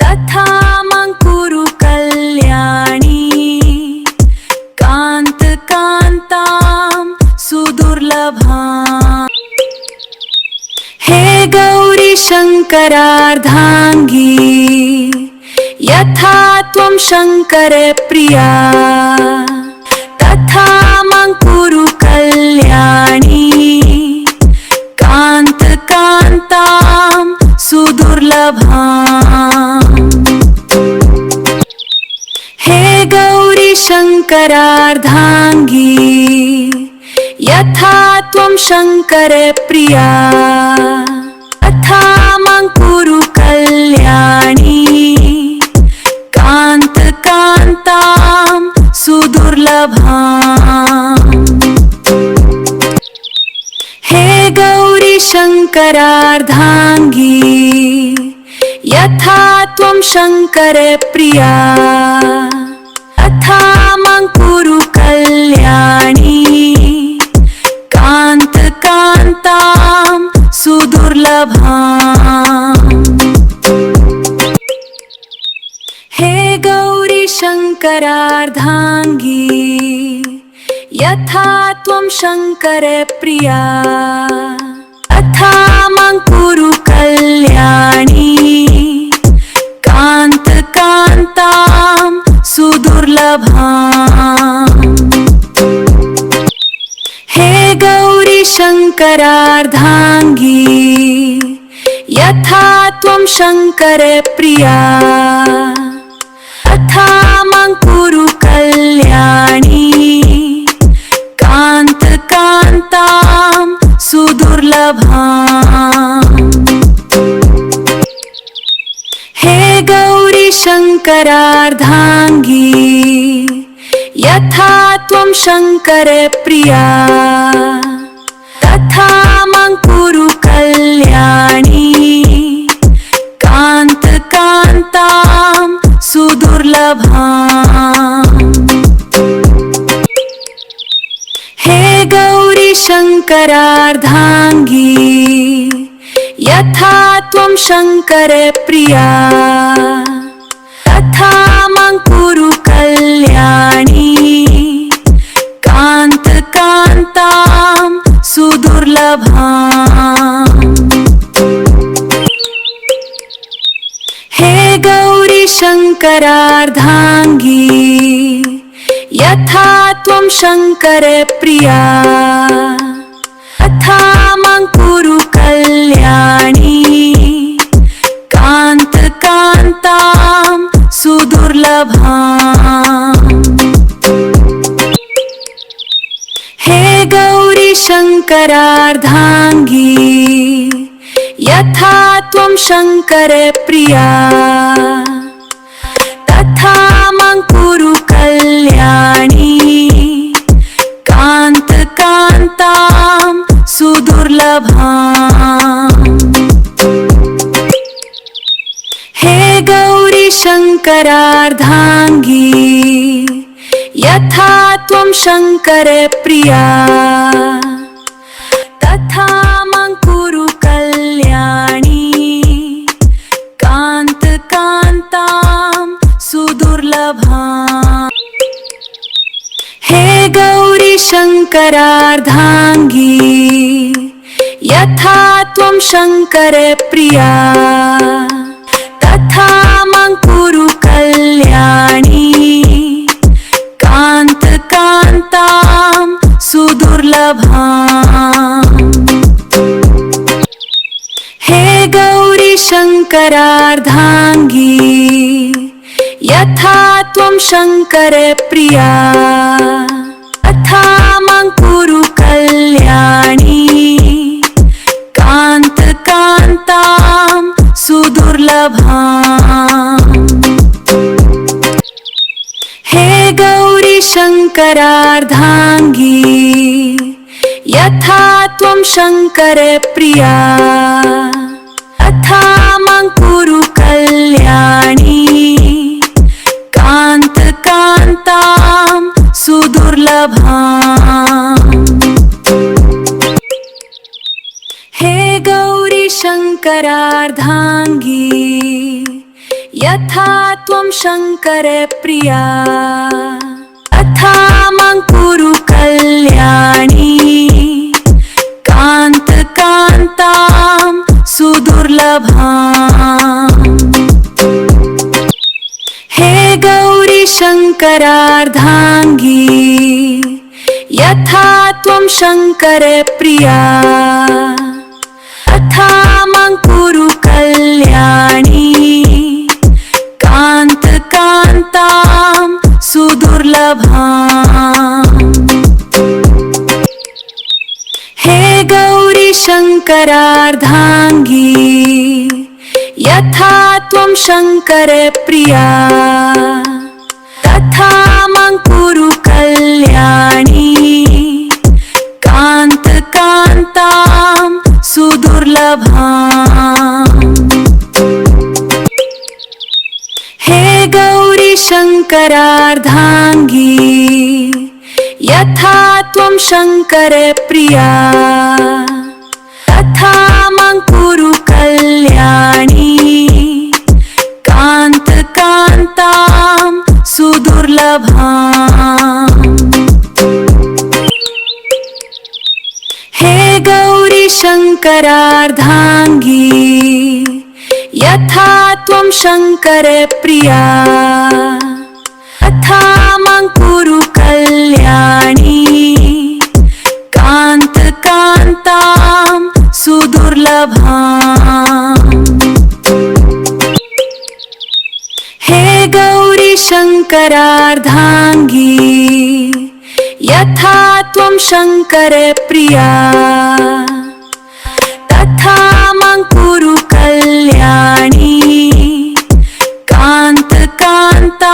तथा मां कुरु कल्याणी कान्तकान्तां सुदुर्लभाम्। हे गौरी शङ्करार्धाङ्गी यथा त्वं शङ्करप्रिया तथा मां कुरु कल्याणी कान्तकान्तां सुदुर्लभाम्। हे गौरी शङ्करार्धाङ्गी यथा त्वं शङ्करप्रिया तथा मां कुरु कल्याणी कान्तकान्तां सुदुर्लभाम्। हे गौरी शङ्करार्धाङ्गी यथा त्वं शङ्करप्रिया तथा मां कुरु कल्याणी कान्तकान्तां सुदुर्लभाम्। हे गौरी शङ्करार्धाङ्गी यथा त्वं शङ्करप्रिया तथा मां कुरु कल्याणी कान्तकान्तां सुदुर्लभाम्। हे गौरी शङ्करार्धाङ्गी यथा त्वं शङ्करप्रिया तथा मां कुरु कल्याणी कान्तकान्तां सुदुर्लभाम्। हे गौरी शङ्करार्धाङ्गी यथा त्वं शङ्करप्रिया तथा मां कुरु कल्याणी कान्तकान्तां सुदुर्लभाम्। शङ्करार्धाङ्गी यथा त्वं शङ्करप्रिया तथा मां कुरु कल्याणी कान्तकान्तां सुदुर्लभाम्। हे गौरी शङ्करार्धाङ्गी यथा त्वं शङ्करप्रिया तथा मां कुरु कल्याणी कान्तकान्तां सुदुर्लभाम्। हे गौरी शङ्करार्धाङ्गी यथा त्वं शङ्करप्रिया तथा मां कुरु कल्याणी कान्तकान्तां सुदुर्लभाम्। हे गौरी शङ्करार्धाङ्गी यथा त्वं शङ्करप्रिया तथा मां कुरु कल्याणी कान्तकान्तां सुदुर्लभाम्। हे गौरी शङ्करार्धाङ्गी यथा त्वं शङ्करप्रिया तथा मां कुरु कल्याणी कान्तकान्तां सुदुर्लभाम्। हे गौरी शङ्करार्धाङ्गी यथा त्वं शङ्करप्रिया तथा मां कुरु कल्याणी कान्तकान्तां सुदुर्लभाम्। हे गौरी शङ्करार्धाङ्गी यथा त्वं शङ्करप्रिया तथा मां कुरु कल्याणी कान्तकान्तां सुदुर्लभाम्। हे गौरी शङ्करार्धाङ्गी यथा त्वं शङ्करप्रिया तथा मां कुरु कल्याणी कान्तकान्तां सुदुर्लभाम्। हे गौरी शङ्करार्धाङ्गी यथा त्वं शङ्करप्रिया तथा मां कुरु कल्याणी कान्तकान्तां सुदुर्लभाम्। हे गौरी शङ्करार्धाङ्गी यथा त्वं शङ्करप्रिया तथा मां कुरु कल्याणी कान्तकान्तां सुदुर्लभाम्। हे गौरी शङ्करार्धाङ्गी यथा त्वं शङ्करप्रिया तथा मां कुरु कल्याणी कान्तकान्तां सुदुर्लभाम्। हे गौरी शङ्करार्धाङ्गी यथा त्वं शङ्करप्रिया तथा मां कुरु कल्याणी कान्तकान्तां सुदुर्लभाम्। हे गौरी शङ्करार्धाङ्गी यथा त्वं शङ्करप्रिया तथा मां कुरु कल्याणी कान्तकान्तां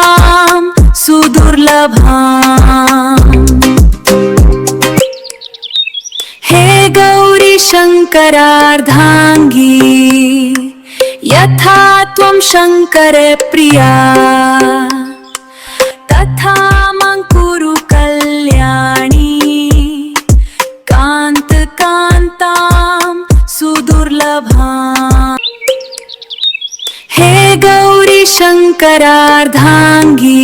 सुदुर्लभाम्। हे गौरी शङ्करार्धाङ्गी यथा त्वं शङ्करप्रिया तथा मां कुरु कल्याणी कान्तकान्तां शङ्करार्धाङ्गी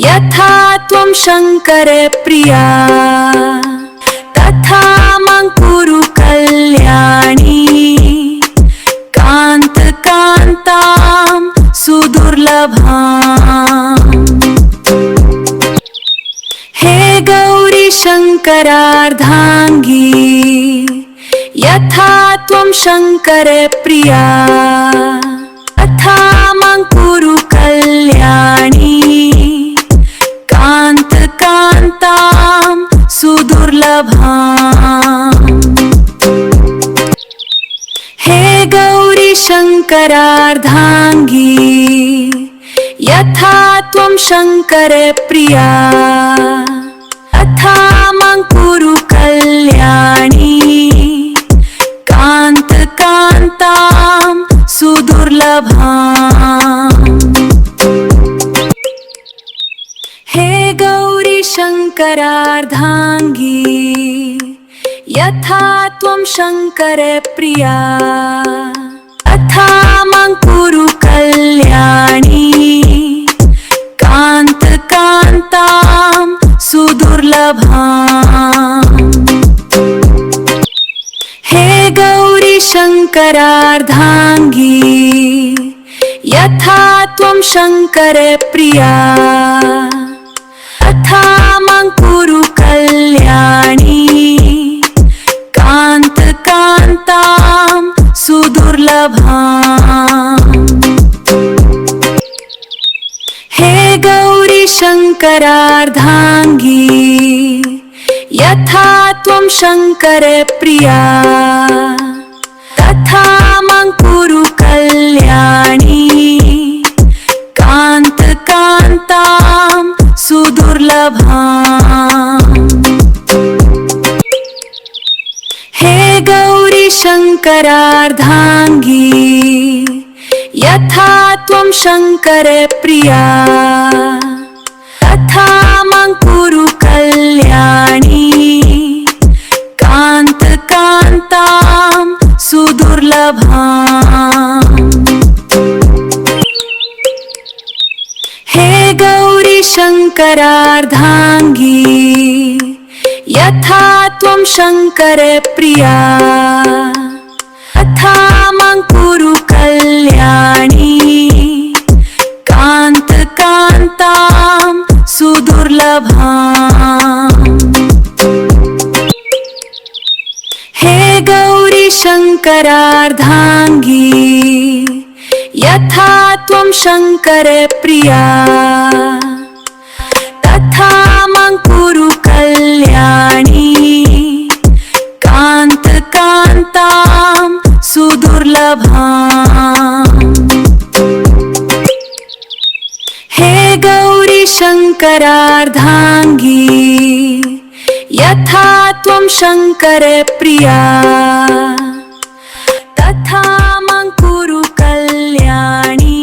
यथा त्वं शङ्करप्रिया तथा मां कुरु कल्याणी कान्तकान्तां सुदुर्लभाम्। हे गौरी शङ्करार्धाङ्गी यथा त्वं शङ्करप्रिया तथा मां कुरु कल्याणी कान्तकान्तां सुदुर्लभाम्। हे गौरी शङ्करार्धाङ्गी यथा त्वं शङ्करप्रिया तथा मां कुरु कल्याणी कान्तकान्तां सुदुर्लभाम्। हे गौरी शङ्करार्धाङ्गी यथा त्वं शङ्करप्रिया तथा मां कुरु कल्याणी कान्तकान्तां सुदुर्लभाम्। हे गौरी शङ्करार्धाङ्गी यथा त्वं शङ्करप्रिया तथा मां कुरु कल्याणी कान्तकान्तां सुदुर्लभाम्। हे गौरी शङ्करार्धाङ्गी यथा त्वं शङ्करप्रिया तथा मां कुरु कल्याणी कान्तकान्तां सुदुर्लभाम्। हे गौरी शङ्करार्धाङ्गी यथा त्वं शङ्करप्रिया तथा मां कुरु कल्याणी कान्तकान्तां सुदुर्लभाम्। हे गौरी शङ्करार्धाङ्गी यथा त्वं शङ्करप्रिया तथा मां कुरु कल्याणी कान्तकान्तां सुदुर्लभाम्। हे गौरी शङ्करार्धाङ्गी यथा त्वं शङ्करप्रिया तथा मां कुरु कल्याणी कान्तकान्तां सुदुर्लभाम्। हे गौरी शङ्करार्धाङ्गी यथा त्वं शङ्करप्रिया तथा मां कुरु कल्याणी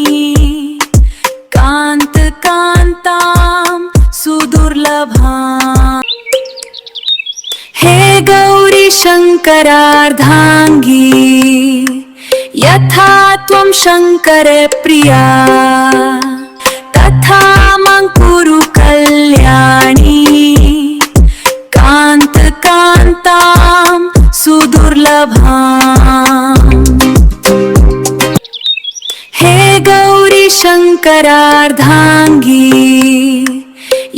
कान्तकान्तां सुदुर्लभाम्। हे गौरी शङ्करार्धाङ्गी यथा त्वं शङ्करप्रिया तथा मां कुरु कल्याणी कान्तकान्तां सुदुर्लभाम्। हे गौरी शङ्करार्धाङ्गी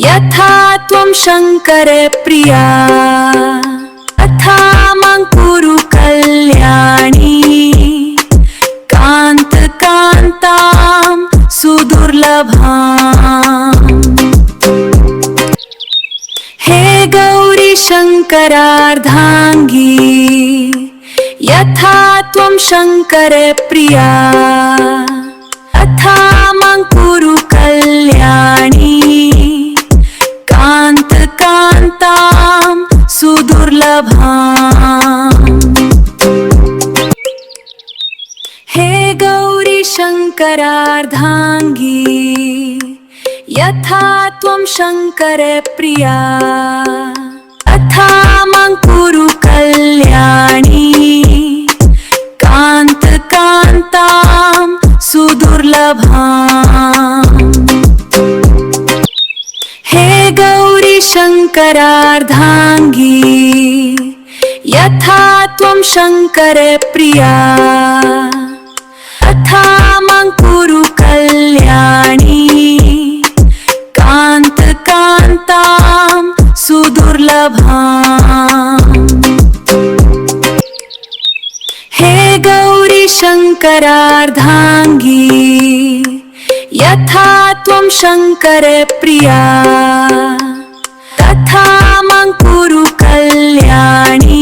यथा त्वं शङ्करप्रिया तथा मां कुरु कल्याणी कान्तकान्तां सुदुर्लभाम्। हे गौरी शङ्करार्धाङ्गी यथा त्वं शङ्करप्रिया तथा मां कुरु कल्याणी कान्तकान्तां सुदुर्लभाम्। हे गौरी शङ्करार्धाङ्गी यथा त्वं शङ्करप्रिया तथा मां कुरु कल्याणी कान्तकान्तां सुदुर्लभाम्। सुदुर्लभाम् हे गौरी शङ्करार्धाङ्गी यथा त्वं शङ्करे प्रिया तथा मां कुरु कल्याणी कान्तां सुदुर्लभाम् हे गौरी शङ्करार्धाङ्गी यथा त्वं शङ्करे प्रिया तथा मां कुरु कल्याणी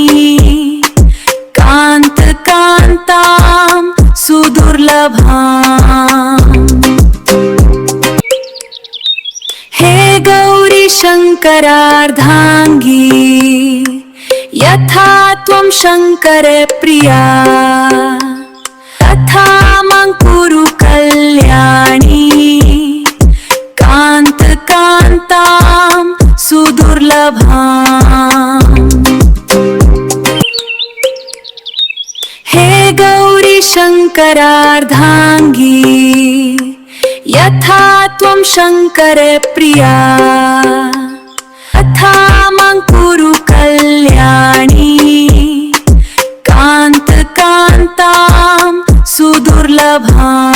कान्तां सुदुर्लभाम् हे गौरी शङ्करार्धाङ्गी यथा त्वं शङ्करे प्रिया तथा मां कुरु कल्याणी कान्तां सुदुर्लभाम् हे गौरी शङ्करार्धाङ्गी यथा त्वं शङ्करे प्रिया तथा मां कुरु कल्याणी कान्तां सुदुर्लभाम्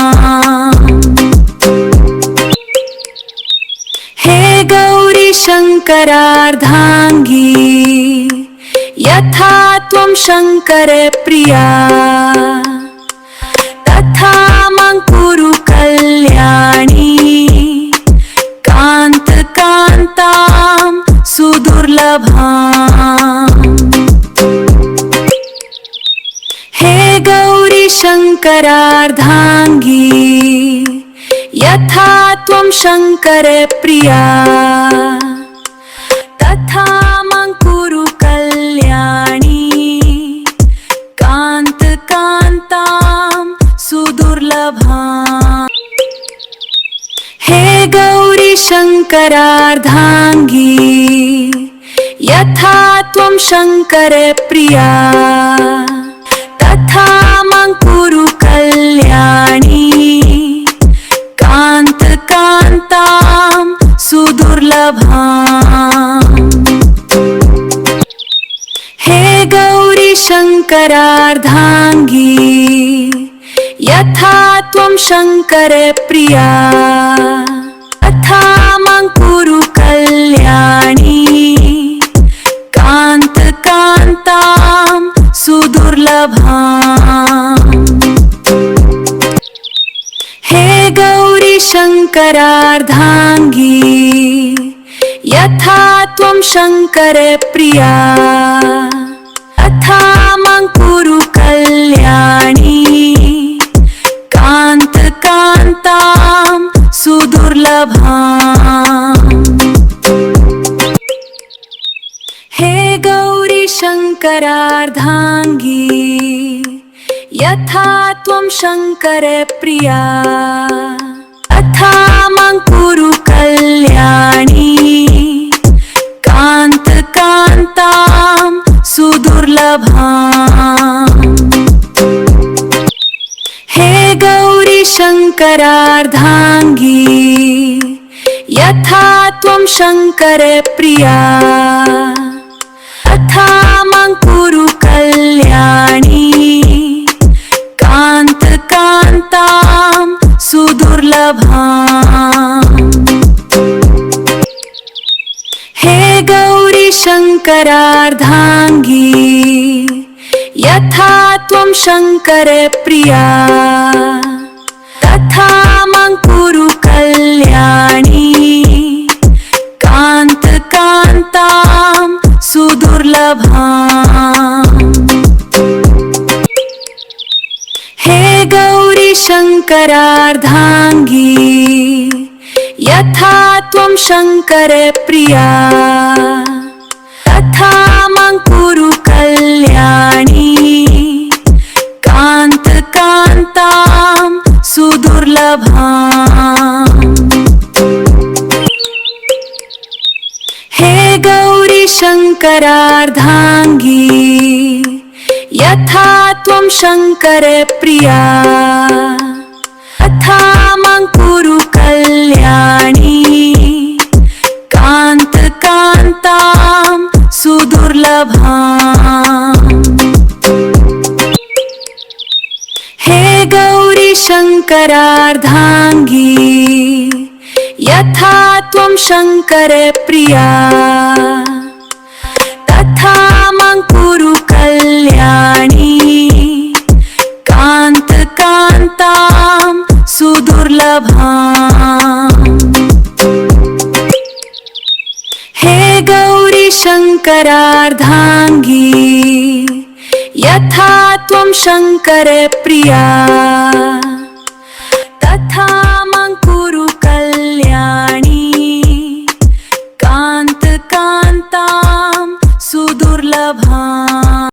हे गौरी शङ्करार्धाङ्गी यथा त्वं शङ्करे प्रिया तथा मां कुरु कल्याणी कान्तां सुदुर्लभाम् हे गौरी शङ्करार्धाङ्गी यथा त्वं शङ्करे प्रिया तथा मां कुरु कल्याणी कान्तां सुदुर्लभाम् हे गौरी शङ्करार्धाङ्गी यथा त्वं शङ्करे प्रिया तथा मां कुरु कल्याणी कान्तां सुदुर्लभाम् हे गौरी शङ्करार्धाङ्गी यथा त्वं शङ्करे प्रिया तथा मां कुरु कल्याणी कान्तां सुदुर्लभाम् हे गौरी शङ्करार्धाङ्गी यथा त्वं शङ्करे प्रिया तथा मां कुरु कल्याणी कान्तां सुदुर्लभाम् हे गौरी शङ्करार्धाङ्गी यथा त्वं शङ्करे प्रिया तथा मां कुरु कल्याणी कान्तां सुदुर्लभाम् हे गौरी शङ्करार्धाङ्गी यथा त्वं शङ्करे प्रिया तथा मां कुरु कल्याणी कान्तां सुदुर्लभाम् हे गौरी शङ्करार्धाङ्गी यथा त्वं शङ्करे प्रिया तथा मां कुरु कल्याणी कान्तां सुदुर्लभाम् हे गौरी शङ्करार्धाङ्गी यथा त्वं शङ्करे प्रिया तथा मां कुरु कल्याणी कान्तां सुदुर्लभाम् हे गौरी शङ्करार्धाङ्गी यथा त्वं शङ्करे प्रिया तथा कान्तां सुदुर्लभाम् हे गौरी शङ्करार्धाङ्गी यथा त्वं शङ्करप्रिया तथा मां कुरु कल्याणी कान्तां सुदुर्लभाम् हे गौरी शङ्करार्धाङ्गी यथा त्वं शङ्करप्रिया